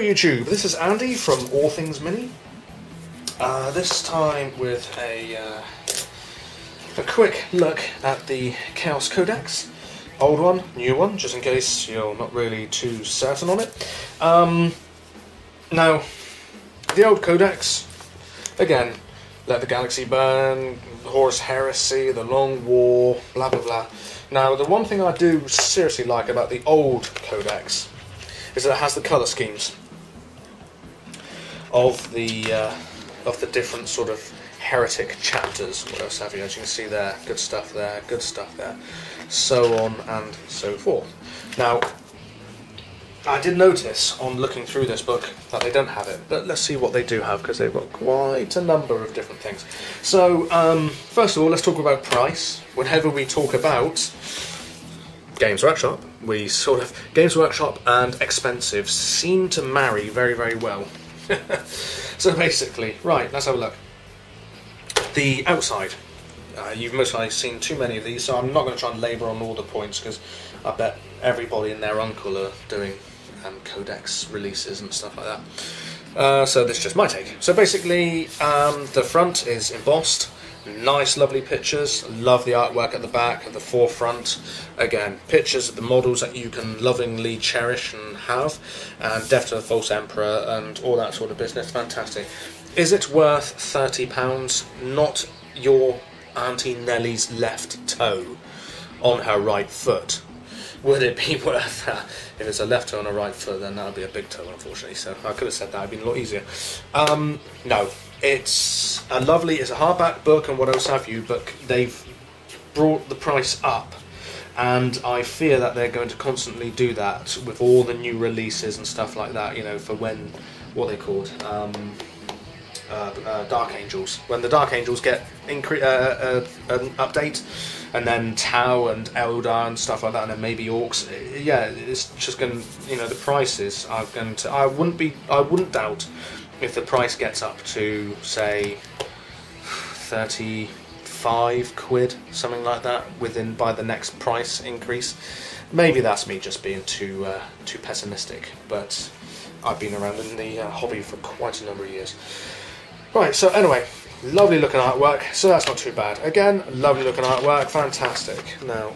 Hello YouTube, this is Andy from All Things Mini. This time with a quick look at the Chaos Codex. Old one, new one, just in case you're not really too certain on it. Now, the old Codex, again, Let the Galaxy Burn, Horus Heresy, The Long War, blah blah blah. Now, the one thing I do seriously like about the old Codex is that it has the colour schemes of the different sort of heretic chapters, what else have you, as you can see there, good stuff there, so on and so forth. Now, I did notice on looking through this book that they don't have it, but let's see what they do have, because they've got quite a number of different things. So, first of all, let's talk about price. Whenever we talk about Games Workshop, Games Workshop and expensive seem to marry very, very well. So basically, right, let's have a look. The outside. You've most likely seen too many of these, so I'm not going to try and labour on all the points, because I bet everybody and their uncle are doing Codex releases and stuff like that. So this is just my take. So basically, the front is embossed. Nice, lovely pictures. Love the artwork at the back, at the forefront. Again, pictures of the models that you can lovingly cherish and have, and Death to the False Emperor and all that sort of business. Fantastic. Is it worth £30? Not your Auntie Nellie's left toe on her right foot. Would it be worth that? If it's a left toe on a right foot, then that would be a big toe, unfortunately. So I could have said that, it'd been a lot easier. No, it's a hardback book and what else have you, but they've brought the price up, and I fear that they're going to constantly do that with all the new releases and stuff like that, you know, for when, what are they called? Dark Angels. When the Dark Angels get an update, and then Tau and Eldar and stuff like that, and then maybe Orcs. Yeah, it's just going to, you know, the prices are going to. I wouldn't doubt if the price gets up to, say, 35 quid, something like that, by the next price increase. Maybe that's me just being too pessimistic, but I've been around in the hobby for quite a number of years. Right, so anyway, lovely looking artwork, so that's not too bad. Again, lovely looking artwork, fantastic. Now,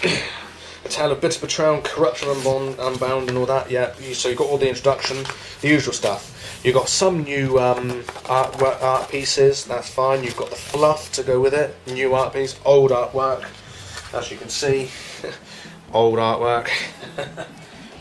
A Tale of Bitter Betrayal, Corruption Unbound and all that, yeah, so you've got all the introduction, the usual stuff. You've got some new art pieces, that's fine. You've got the fluff to go with it, new art piece, old artwork, as you can see, old artwork,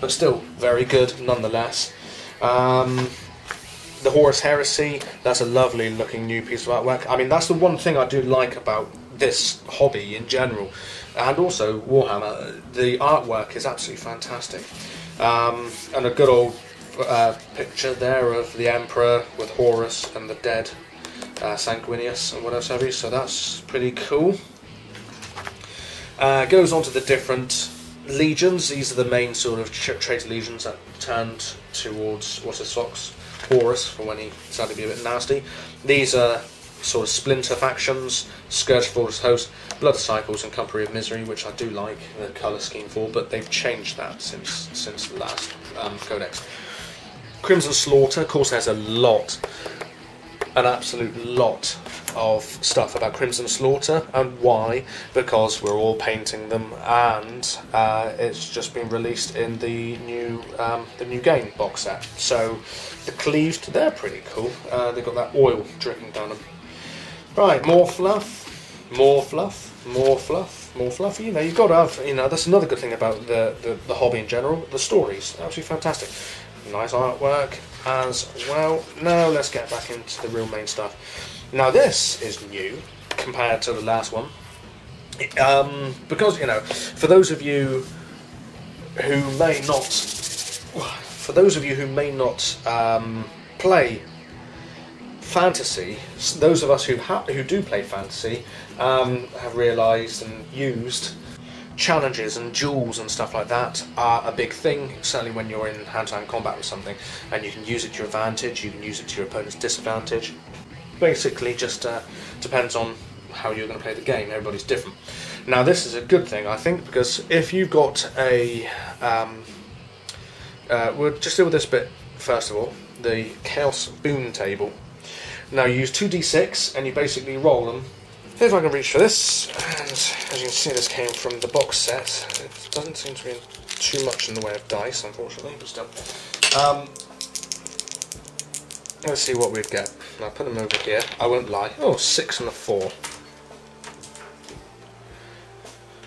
but still very good nonetheless. The Horus Heresy, that's a lovely looking new piece of artwork. I mean, that's the one thing I do like about this hobby in general, and also Warhammer. The artwork is absolutely fantastic, and a good old picture there of the Emperor with Horus and the dead Sanguinius and what else have you, so that's pretty cool. Goes on to the different legions. These are the main sort of traitor legions that turned towards Horus for when he decided to be a bit nasty. These are sort of splinter factions: Scourge Force Host, Blood Disciples and Company of Misery, which I do like the colour scheme for, but they've changed that since the last Codex. Crimson Slaughter, of course there's an absolute lot of stuff about Crimson Slaughter, and why? Because we're all painting them, and it's just been released in the new game box set. So the cleaved, they're pretty cool. They've got that oil dripping down them. Right, more fluff, more fluff, more fluff, more fluff. You know, you've got to have, you know, that's another good thing about the hobby in general. The stories, absolutely fantastic. Nice artwork as well. Now let's get back into the real main stuff. Now this is new compared to the last one, because, you know, for those of you who may not play fantasy, those of us who do play fantasy have realised and used challenges and duels and stuff like that are a big thing, certainly when you're in hand-to-hand combat with something, and you can use it to your advantage, you can use it to your opponent's disadvantage. Basically just depends on how you're going to play the game. Everybody's different. Now this is a good thing, I think, because if you've got a we'll just deal with this bit first of all. The Chaos Boon table. Now you use 2d6 and you basically roll them. See if I can reach for this. And as you can see, this came from the box set. It doesn't seem to be too much in the way of dice, unfortunately, but still. Let's see what we'd get. I'll put them over here. I won't lie. Oh, 6 and a 4.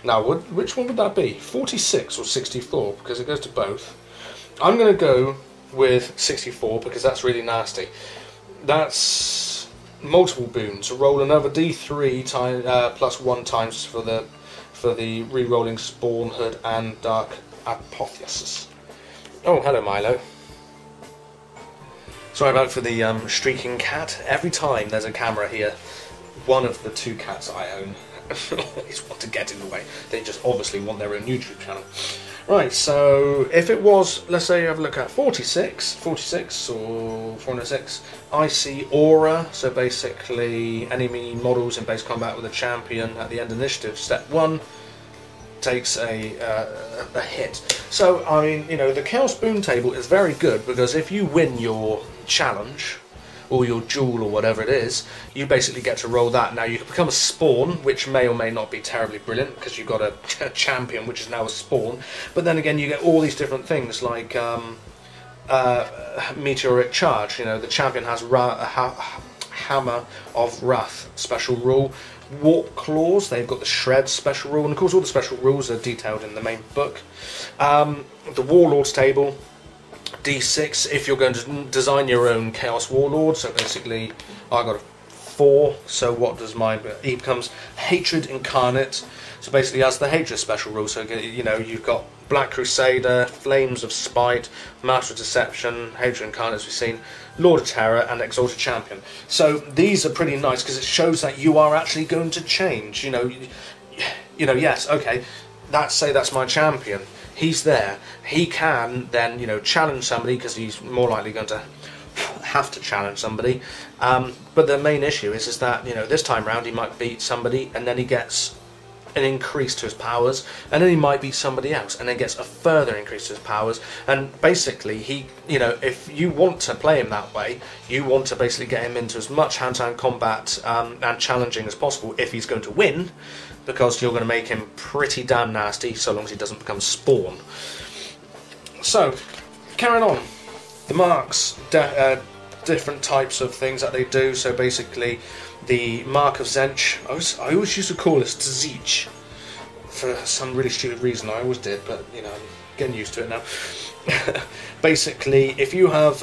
Now, which one would that be? 46 or 64? Because it goes to both. I'm going to go with 64 because that's really nasty. That's multiple boons. Roll another D3 plus 1 times for the re-rolling Spawn Hood and Dark Apotheosis. Oh, hello, Milo. Sorry about for the streaking cat. Every time there's a camera here, one of the 2 cats I own always want to get in the way. They just obviously want their own YouTube channel. Right, so if it was, let's say you have a look at 46 or 406, I see Aura, so basically enemy models in base combat with a champion at the end initiative, step 1, takes a hit. So, I mean, you know, the Chaos Boon table is very good because if you win your challenge, or your duel or whatever it is, you basically get to roll that. Now you can become a spawn, which may or may not be terribly brilliant because you've got a champion which is now a spawn, but then again you get all these different things like meteoric charge. You know, the champion has Hammer of Wrath special rule, Warp Claws, they've got the Shred special rule, and of course all the special rules are detailed in the main book. The Warlord's table, D6 if you're going to design your own Chaos Warlord. So basically I got a 4, so what does mine be? He becomes Hatred Incarnate, so basically has the Hatred special rule. So you know, you've got Black Crusader, Flames of Spite, Master of Deception, Hatred Incarnate as we've seen, Lord of Terror and Exalted Champion. So these are pretty nice because it shows that you are actually going to change. You know, yes, okay, say that's my champion. He's there. He can then, you know, challenge somebody because he's more likely going to have to challenge somebody. But the main issue is that, you know, this time round he might beat somebody and then he gets an increase to his powers, and then he might beat somebody else and then gets a further increase to his powers. And basically, he, you know, if you want to play him that way, you want to basically get him into as much hand-to-hand combat and challenging as possible if he's going to win, because you're going to make him pretty damn nasty so long as he doesn't become spawn. So, carrying on. The marks, different types of things that they do. So basically, the Mark of Zench, I always used to call this Tzich for some really stupid reason. I always did, but you know, I'm getting used to it now. Basically, if you have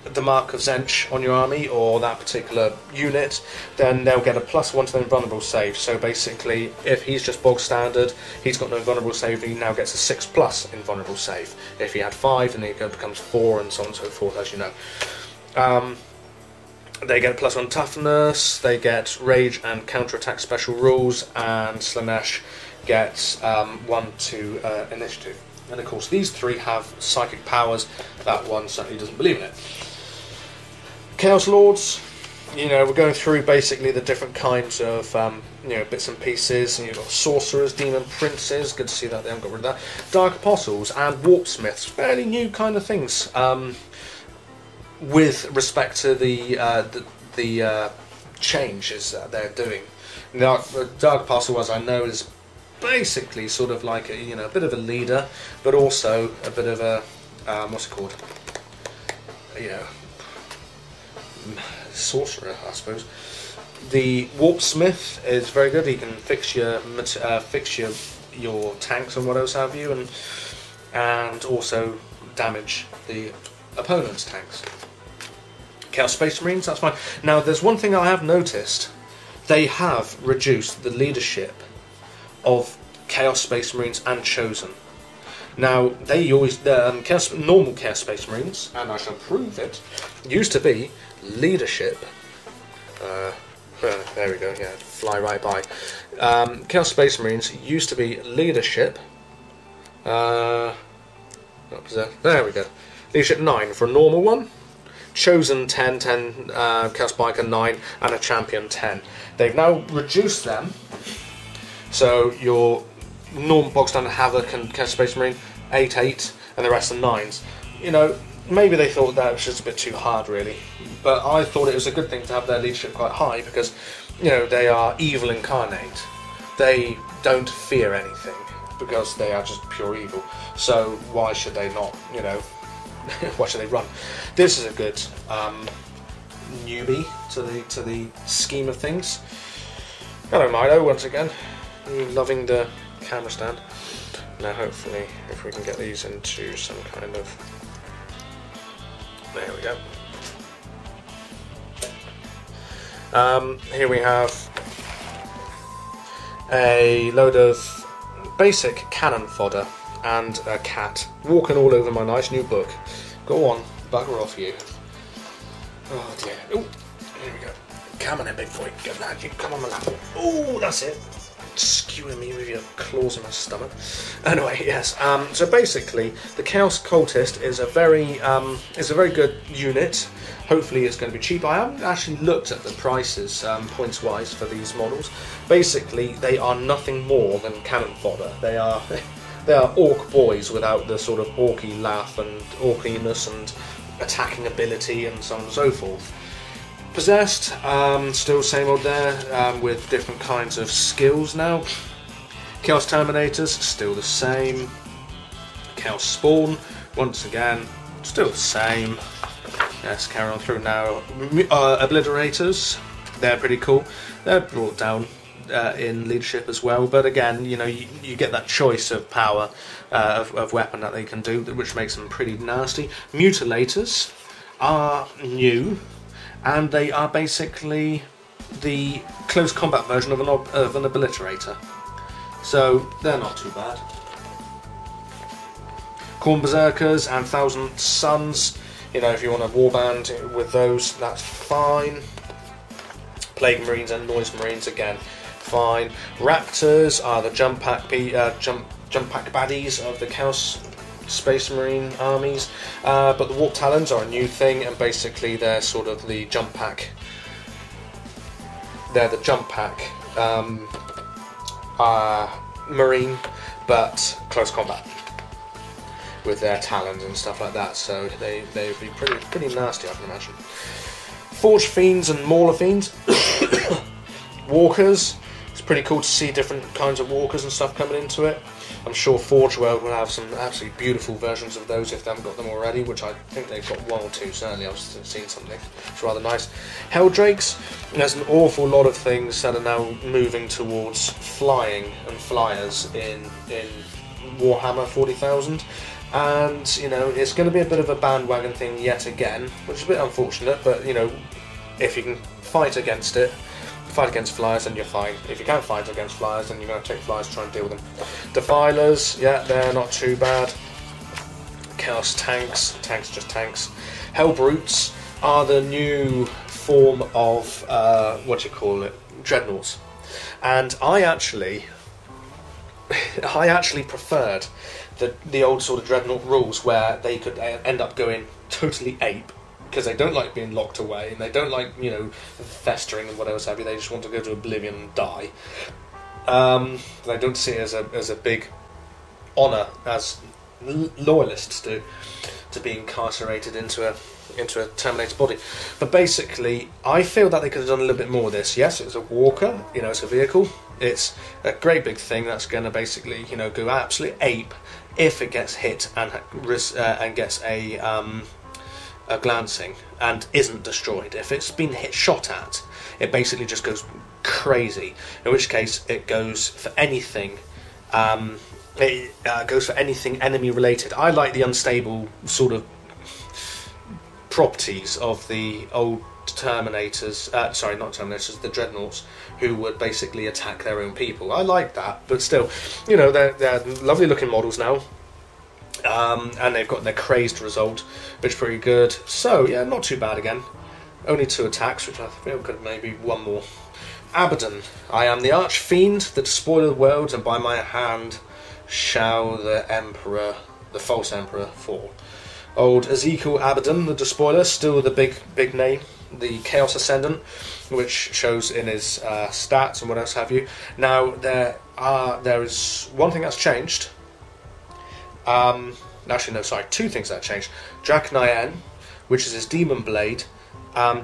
the Mark of Zench on your army or that particular unit, then they'll get a +1 to their invulnerable save. So basically, if he's just bog standard, he's got no invulnerable save, he now gets a 6+ invulnerable save. If he had 5, then it becomes 4, and so on and so forth, as you know. They get +1 toughness, they get rage and counterattack special rules, and Slanesh gets 1 to initiative. And of course, these 3 have psychic powers. That one certainly doesn't believe in it. Chaos Lords, you know, we're going through basically the different kinds of you know, bits and pieces. And you've got sorcerers, demon princes. Good to see that they haven't got rid of that. Dark apostles and warpsmiths, fairly new kind of things. With respect to the changes that they're doing. Now, Dark Apostle, as I know, is basically sort of like a, you know, a bit of a leader, but also a bit of a what's it called? You know, sorcerer, I suppose. The Warpsmith is very good. He can fix your tanks and what else have you, and also damage the opponent's tanks. Chaos Space Marines, that's fine. Now, there's one thing I have noticed. They have reduced the leadership of Chaos Space Marines and Chosen. Now, they always, normal Chaos Space Marines, and I shall prove it, used to be leadership. There we go, yeah, fly right by. Chaos Space Marines used to be leadership. There we go. Leadership 9 for a normal one. Chosen 10, Chaos Biker 9, and a Champion 10. They've now reduced them, so your normal box standard Havoc and Chaos Space Marine 8, and the rest are 9s. You know, maybe they thought that was just a bit too hard, really. But I thought it was a good thing to have their leadership quite high because, you know, they are evil incarnate. They don't fear anything because they are just pure evil. So why should they not, you know, why should they run? This is a good newbie to the scheme of things. Hello, Milo, once again. Loving the camera stand. Now, hopefully, if we can get these into some kind of... There we go. Here we have a load of basic cannon fodder and a cat walking all over my nice new book. Go on, bugger off you. Oh dear. Oh, here we go. Come on then, big boy. Get that. You come on my lap. Oh, that's it. Skewing me with your claws in my stomach. Anyway, yes. So basically, the Chaos Cultist is a very good unit. Hopefully, it's going to be cheap. I haven't actually looked at the prices points wise for these models. Basically, they are nothing more than cannon fodder. They are orc boys without the sort of orky laugh and orkiness and attacking ability and so on and so forth. Possessed, still same old there, with different kinds of skills now. Chaos Terminators, still the same. Chaos Spawn, once again, still the same. Let's carry on through now. Obliterators, they're pretty cool. They're brought down in leadership as well, but again, you know, you get that choice of power of weapon that they can do, which makes them pretty nasty. Mutilators are new, and they are basically the close combat version of an obliterator, so they're not too bad. Khorne Berserkers and Thousand Suns, you know, if you want a warband with those, that's fine. Plague Marines and Noise Marines, again, fine. Raptors are the jump pack baddies of the Chaos Space Marine armies, but the Warp Talons are a new thing, and basically they're sort of the jump pack. They're the jump pack Marine, but close combat with their talons and stuff like that. So they'd be pretty nasty, I can imagine. Forge Fiends and Mauler Fiends, Walkers. It's pretty cool to see different kinds of walkers and stuff coming into it. I'm sure Forge World will have some absolutely beautiful versions of those if they haven't got them already, which I think they've got one or two, certainly. I've seen something. It's rather nice. Helldrakes, there's an awful lot of things that are now moving towards flying and flyers in Warhammer 40,000. And, you know, it's going to be a bit of a bandwagon thing yet again, which is a bit unfortunate, but, you know, if you can fight against it, fight against flyers, then you're fine. If you can't fight against flyers, then you're going to take flyers to try and deal with them. Defilers, yeah, they're not too bad. Chaos Tanks, just tanks. Hellbrutes are the new form of, Dreadnoughts. And I actually preferred the old sort of Dreadnought rules where they could end up going totally ape, because they don't like being locked away, and they don't like, you know, festering and whatever have you. They just want to go to oblivion and die. They don't see it as a big honour, as loyalists do, to be incarcerated into a Terminator body. But basically, I feel that they could have done a little bit more of this. Yes, it's a walker, you know, it's a vehicle. It's a great big thing that's going to basically, you know, go absolute ape if it gets hit and gets a glancing and isn't destroyed. If it's been shot at, it basically just goes crazy, in which case it goes for anything enemy related. I like the unstable sort of properties of the old Terminators, the Dreadnoughts, who would basically attack their own people. I like that, but still, you know, they're lovely looking models now. And they've got their crazed result, which is pretty good. So, yeah, not too bad again. Only 2 attacks, which I feel could maybe one more. Abaddon. I am the Archfiend, the Despoiler of Worlds, and by my hand shall the false Emperor fall. Old Ezekiel Abaddon, the Despoiler, still the big name. The Chaos Ascendant, which shows in his stats and what else have you. Now, there is one thing that's changed. Actually, no, sorry, two things that changed. Dracnyan, which is his demon blade,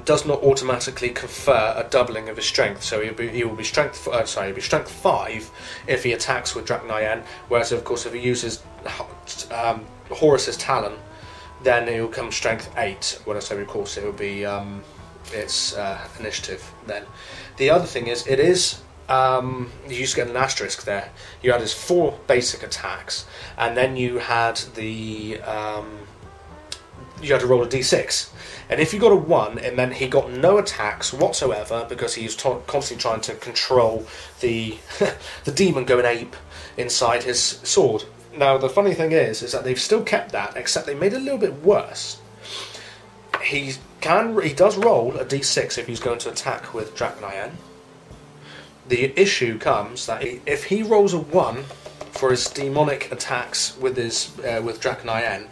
does not automatically confer a doubling of his strength. So he will be strength 5 if he attacks with Dracnyan. Whereas, of course, if he uses Horus's Talon, then it will come strength 8. Whereas, of course, it will be its initiative. Then the other thing is, it is. You used to get an asterisk there. You had his 4 basic attacks, and then you had the you had to roll a d6. And if you got a 1, it meant he got no attacks whatsoever because he was constantly trying to control the the demon going ape inside his sword. Now the funny thing is that they've still kept that, except they made it a little bit worse. He does roll a d6 if he's going to attack with Dracnyan. The issue comes that if he rolls a 1 for his demonic attacks with Dracnyan,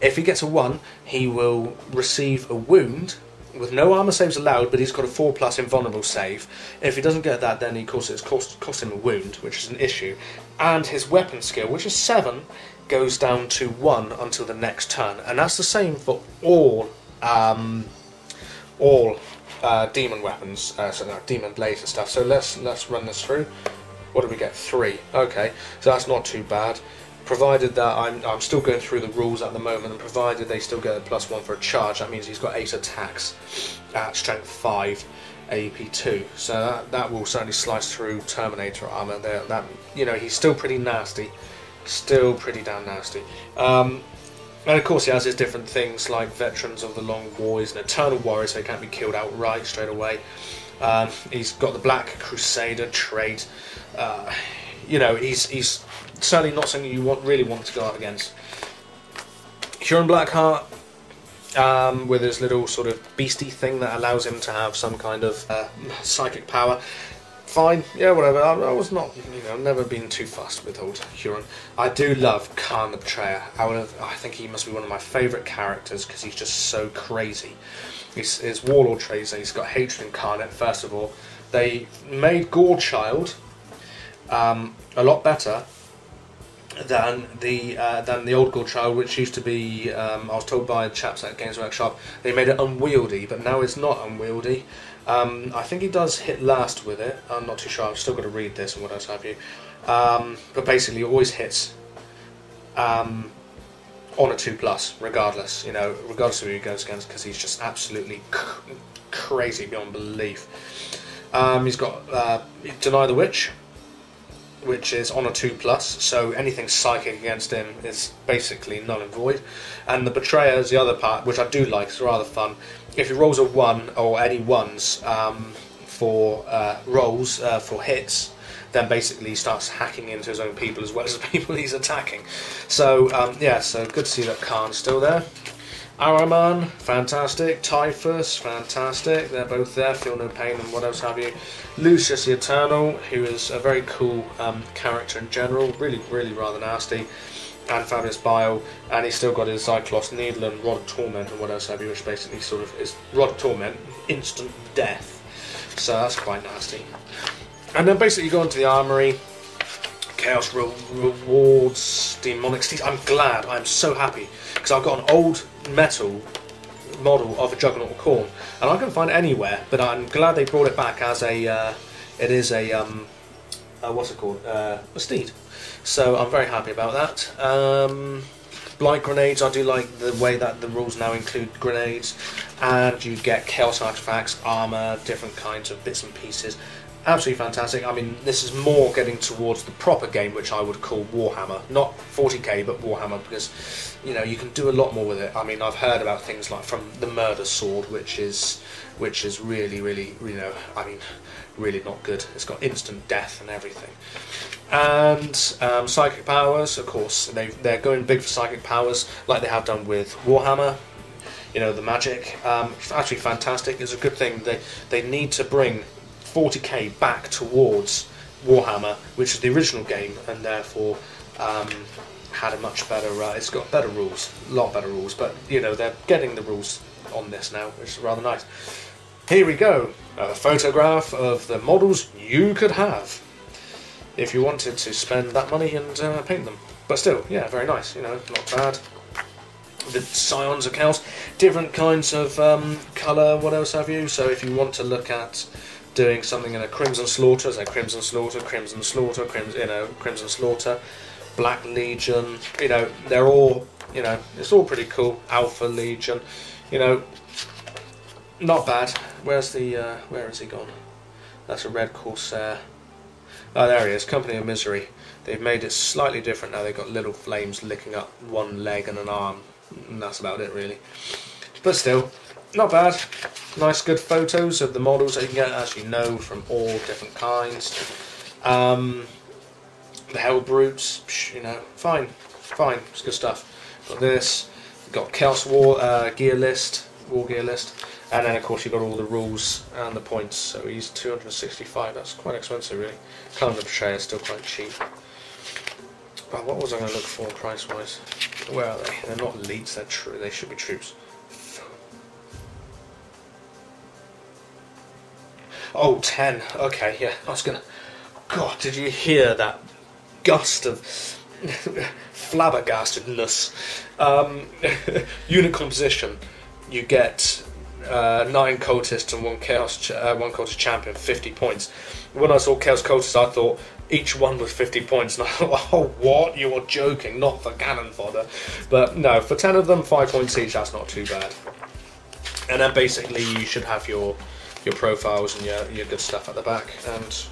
if he gets a 1, he will receive a wound with no armor saves allowed, but he's got a 4+ invulnerable save. If he doesn't get that, then he cost him a wound, which is an issue. And his weapon skill, which is 7, goes down to 1 until the next turn, and that's the same for all demon weapons, so like demon blades and stuff. So let's run this through. What do we get? 3. Okay, so that's not too bad. Provided that I'm still going through the rules at the moment, and provided they still get a +1 for a charge, that means he's got 8 attacks at strength 5, AP 2. So that will certainly slice through Terminator armor. There, that he's still pretty nasty, still pretty damn nasty. And of course he has his different things like Veterans of the Long War. He's an Eternal Warrior, so he can't be killed outright straight away. He's got the Black Crusader trait. He's certainly not something you really want to go up against. Huron Blackheart, with his little sort of beastie thing that allows him to have some kind of psychic power. Fine, yeah, whatever. I was not, never been too fussed with old Huron. I do love Khan the Betrayer. I think he must be one of my favourite characters because he's just so crazy. His warlord traits, he's got hatred incarnate. First of all, they made Gorechild a lot better than the old Gorechild, which used to be, I was told by chaps at Games Workshop, they made it unwieldy, but now it's not unwieldy. I think he does hit last with it. I'm not too sure. I've still got to read this and what else have you. But basically, it always hits on a 2+, regardless. Regardless of who he goes against, because he's just absolutely crazy beyond belief. He's got Deny the Witch, which is on a 2+, so anything psychic against him is basically null and void. And the Betrayer is the other part, which I do like. It's rather fun. If he rolls a 1 or any 1s for rolls for hits, then basically he starts hacking into his own people as well as the people he's attacking. So so good to see that Khan's still there. Araman, fantastic. Typhus, fantastic. They're both there. Feel No Pain and what else have you. Lucius the Eternal, who is a very cool character in general. Really, really rather nasty. And Fabius Bile. And he's still got his Cyclops Needle and Rod of Torment and what else have you, which basically sort of is Rod of Torment, instant death. So that's quite nasty. And then basically you go into the armory. Chaos rewards, demonic steeds. I'm so happy because I've got an old metal model of a Juggernaut Corn, and I couldn't find it anywhere. But I'm glad they brought it back as a. It is a what's it called? A steed. So I'm very happy about that. Blight grenades. I do like the way that the rules now include grenades, and you get chaos artifacts, armor, different kinds of bits and pieces. Absolutely fantastic. I mean, this is more getting towards the proper game, which I would call Warhammer. Not 40k, but Warhammer, because, you can do a lot more with it. I mean, I've heard about things like from the Murder Sword, which is really, really, really not good. It's got instant death and everything. And psychic powers, of course, they're going big for psychic powers, like they have done with Warhammer. The magic. It's actually fantastic. It's a good thing. They need to bring 40k back towards Warhammer, which is the original game, and therefore had a much better. It's got better rules, a lot better rules. But they're getting the rules on this now, which is rather nice. Here we go, a photograph of the models you could have if you wanted to spend that money and paint them. But still, yeah, very nice, you know, not bad. The scions of Chaos, different kinds of colour, what else have you? So if you want to look at doing something in a Crimson Slaughter, say Crimson Slaughter, Crimson Slaughter, Crimson Slaughter, Black Legion, you know, they're all, you know, it's all pretty cool. Alpha Legion, you know, not bad. Where's the, where has he gone? That's a Red Corsair. Oh, there he is, Company of Misery. They've made it slightly different now. They've got little flames licking up one leg and an arm, and that's about it really. But still, not bad. Nice good photos of the models that you can get, as you know, from all different kinds. The Hell Brutes, you know, fine, it's good stuff. Got this, got Chaos War gear list, and then of course you've got all the rules and the points. So he's 265. That's quite expensive, really. Kind of Portray is still quite cheap. But what was I going to look for price-wise? Where are they? They're not elites. They're they should be troops. Oh, 10. Okay, yeah. I was gonna. God, did you hear that gust of flabbergastedness? Unit composition. You get 9 cultists and one cultist champion, 50 points. When I saw Chaos Codex, I thought each one was 50 points, and I thought, oh, what? You're joking, not for cannon fodder. But no, for 10 of them, 5 points each, that's not too bad. And then basically you should have your profiles and your good stuff at the back, and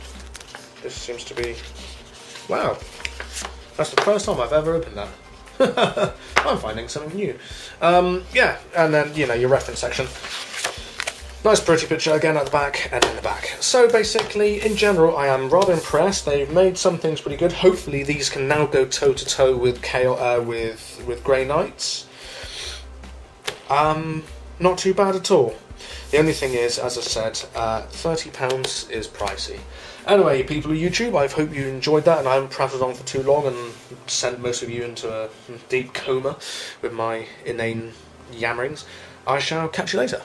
this seems to be, wow, that's the first time I've ever opened that. I'm finding something new. Yeah, and then, you know, your reference section. Nice pretty picture again at the back and in the back. So basically, in general, I am rather impressed. They've made some things pretty good. Hopefully these can now go toe to toe with with Grey Knights. Not too bad at all. The only thing is, as I said, £30 is pricey. Anyway, people of YouTube, I hope you enjoyed that, and I haven't prattled on for too long and sent most of you into a deep coma with my inane yammerings. I shall catch you later.